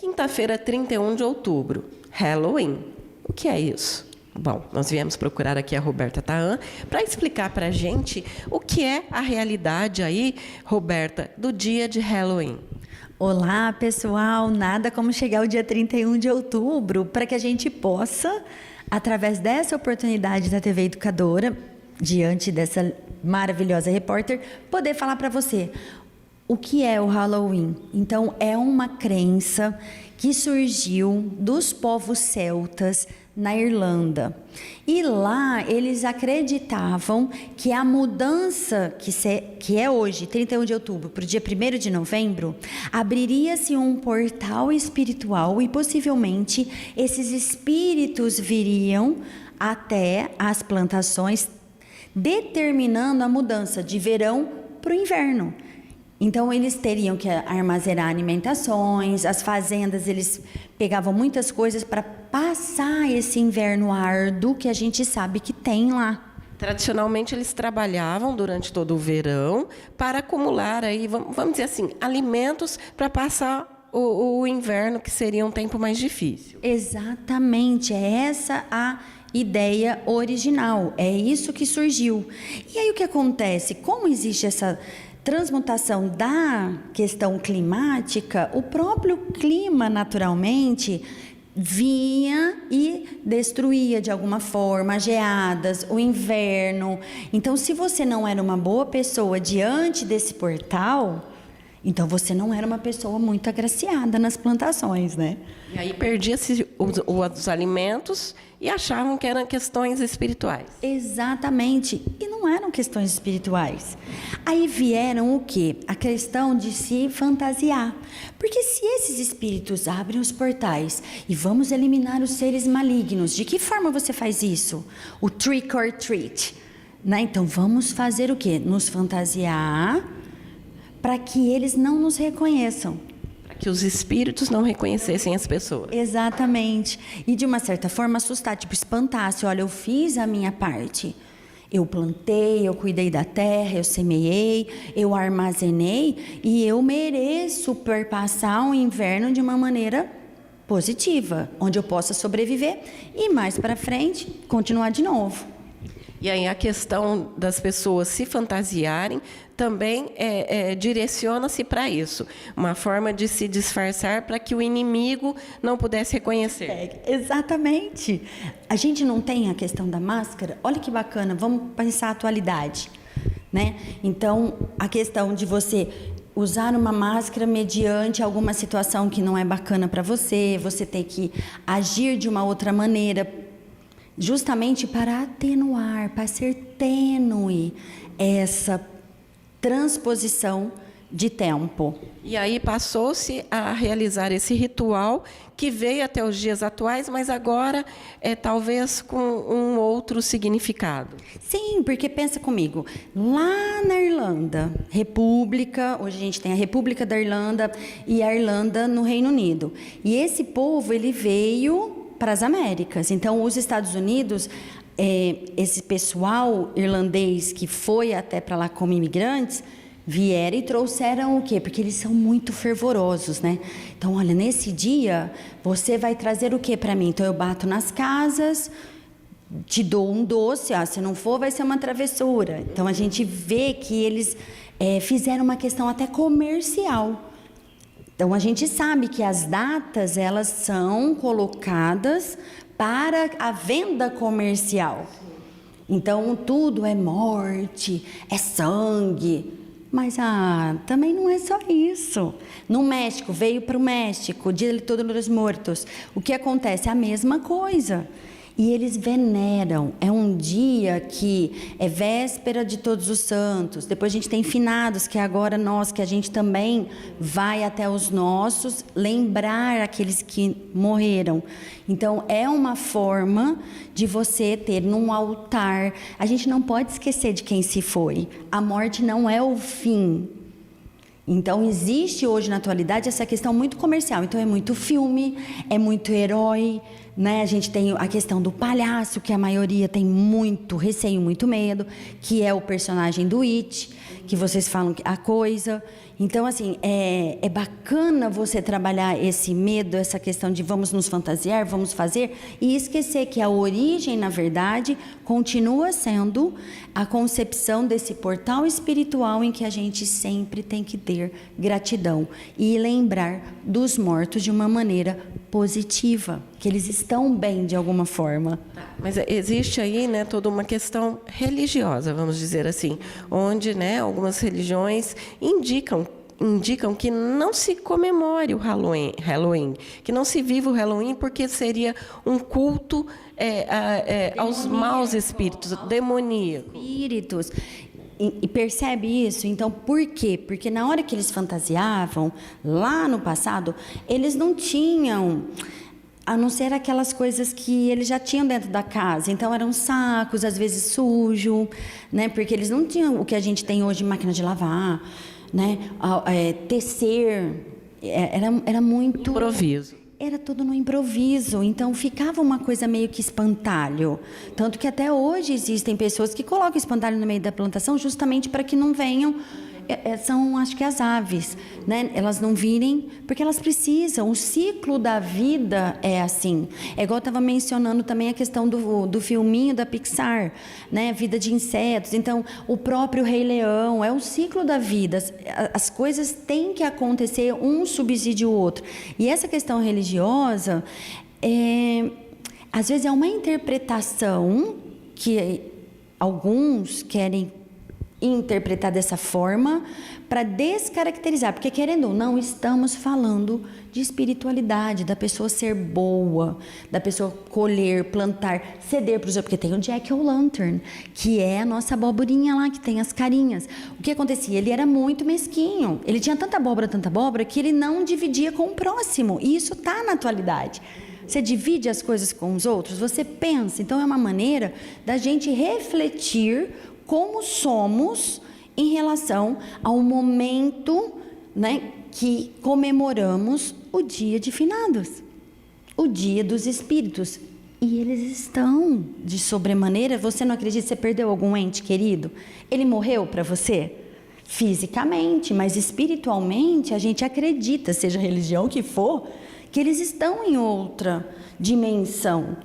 Quinta-feira, 31 de outubro, Halloween. O que é isso? Bom, nós viemos procurar aqui a Roberta Taan para explicar para a gente o que é a realidade aí, Roberta, do dia de Halloween. Olá, pessoal! Nada como chegar o dia 31 de outubro para que a gente possa, através dessa oportunidade da TV Educadora, diante dessa maravilhosa repórter, poder falar para você o que é o Halloween. Então, é uma crença que surgiu dos povos celtas na Irlanda. E lá eles acreditavam que a mudança que é hoje, 31 de outubro, para o dia 1º de novembro, abriria-se um portal espiritual e possivelmente esses espíritos viriam até as plantações, determinando a mudança de verão para o inverno. Então, eles teriam que armazenar alimentações, as fazendas, eles pegavam muitas coisas para passar esse inverno árduo que a gente sabe que tem lá. Tradicionalmente, eles trabalhavam durante todo o verão para acumular, aí, vamos dizer assim, alimentos para passar o inverno, que seria um tempo mais difícil. Exatamente, é essa a ideia original, é isso que surgiu. E aí o que acontece? Como existe essa transmutação da questão climática, o próprio clima naturalmente vinha e destruía de alguma forma as geadas, o inverno. Então, se você não era uma boa pessoa diante desse portal, então você não era uma pessoa muito agraciada nas plantações, né? E aí perdia-se os alimentos e achavam que eram questões espirituais. Exatamente. E não eram questões espirituais. Aí vieram o quê? A questão de se fantasiar. Porque se esses espíritos abrem os portais e vamos eliminar os seres malignos, de que forma você faz isso? O trick or treat. Né? Então vamos fazer o quê? Nos fantasiar para que eles não nos reconheçam. Para que os espíritos não reconhecessem as pessoas. Exatamente. E de uma certa forma assustar, tipo espantasse. Olha, eu fiz a minha parte. Eu plantei, eu cuidei da terra, eu semeei, eu armazenei e eu mereço perpassar o inverno de uma maneira positiva, onde eu possa sobreviver e mais para frente continuar de novo. E aí a questão das pessoas se fantasiarem também direciona-se para isso. Uma forma de se disfarçar para que o inimigo não pudesse reconhecer. Exatamente. A gente não tem a questão da máscara? Olha que bacana, vamos pensar a atualidade, né? Então, a questão de você usar uma máscara mediante alguma situação que não é bacana para você, você tem que agir de uma outra maneira, justamente para atenuar, para ser tênue essa transposição de tempo. E aí passou-se a realizar esse ritual que veio até os dias atuais, mas agora talvez com um outro significado. Sim, porque pensa comigo, lá na Irlanda, República, hoje a gente tem a República da Irlanda e a Irlanda no Reino Unido. E esse povo, ele veio para as Américas. Então, os Estados Unidos, esse pessoal irlandês que foi até para lá como imigrantes, vieram e trouxeram o quê? Porque eles são muito fervorosos, né? Então, olha, nesse dia, você vai trazer o quê para mim? Então, eu bato nas casas, te dou um doce, se não for, vai ser uma travessura. Então, a gente vê que eles fizeram uma questão até comercial. Então, a gente sabe que as datas, elas são colocadas para a venda comercial. Então, tudo é morte, é sangue. Mas, também não é só isso. No México, veio para o México, Dia de Todos os Mortos. O que acontece? A mesma coisa. E eles veneram, é um dia que é véspera de Todos os Santos, depois a gente tem finados, que é agora nós, que a gente também vai até os nossos, lembrar aqueles que morreram. Então, é uma forma de você ter num altar, a gente não pode esquecer de quem se foi, a morte não é o fim. Então, existe hoje na atualidade essa questão muito comercial, então é muito filme, é muito herói, né? A gente tem a questão do palhaço, que a maioria tem muito receio, muito medo, que é o personagem do It, que vocês falam a coisa. Então, assim, é bacana você trabalhar esse medo, essa questão de vamos nos fantasiar, vamos fazer, e esquecer que a origem, na verdade, continua sendo a concepção desse portal espiritual em que a gente sempre tem que ter gratidão e lembrar dos mortos de uma maneira positiva, que eles estão bem de alguma forma. Mas existe aí, né, toda uma questão religiosa, vamos dizer assim, onde, né, algumas religiões indicam que não se comemore o Halloween, que não se viva o Halloween porque seria um culto aos maus espíritos, demoníacos. Espíritos. E percebe isso? Então, por quê? Porque na hora que eles fantasiavam, lá no passado, eles não tinham, a não ser aquelas coisas que eles já tinham dentro da casa. Então, eram sacos, às vezes sujo, né? Porque eles não tinham o que a gente tem hoje, máquina de lavar, né? Tecer, era muito... Improviso. Era tudo no improviso, então ficava uma coisa meio que espantalho. Tanto que até hoje existem pessoas que colocam espantalho no meio da plantação justamente para que não venham... são, acho que as aves, né? Elas não virem, porque elas precisam. O ciclo da vida é assim. É igual eu estava mencionando também a questão do filminho da Pixar, né? Vida de insetos. Então, o próprio Rei Leão, é o ciclo da vida. As coisas têm que acontecer, um subsídio o outro. E essa questão religiosa, às vezes é uma interpretação que alguns querem interpretar dessa forma para descaracterizar, porque querendo ou não, estamos falando de espiritualidade, da pessoa ser boa, da pessoa colher, plantar, ceder para os outros, porque tem o Jack-o'-lantern, que é a nossa aboborinha lá, que tem as carinhas. O que acontecia? Ele era muito mesquinho, ele tinha tanta abóbora, que ele não dividia com o próximo, e isso está na atualidade. Você divide as coisas com os outros, você pensa, então é uma maneira da gente refletir como somos em relação ao momento, né, que comemoramos o dia de finados, o dia dos espíritos. E eles estão de sobremaneira. Você não acredita? Você perdeu algum ente querido? Ele morreu para você? Fisicamente, mas espiritualmente a gente acredita, seja a religião que for, que eles estão em outra dimensão.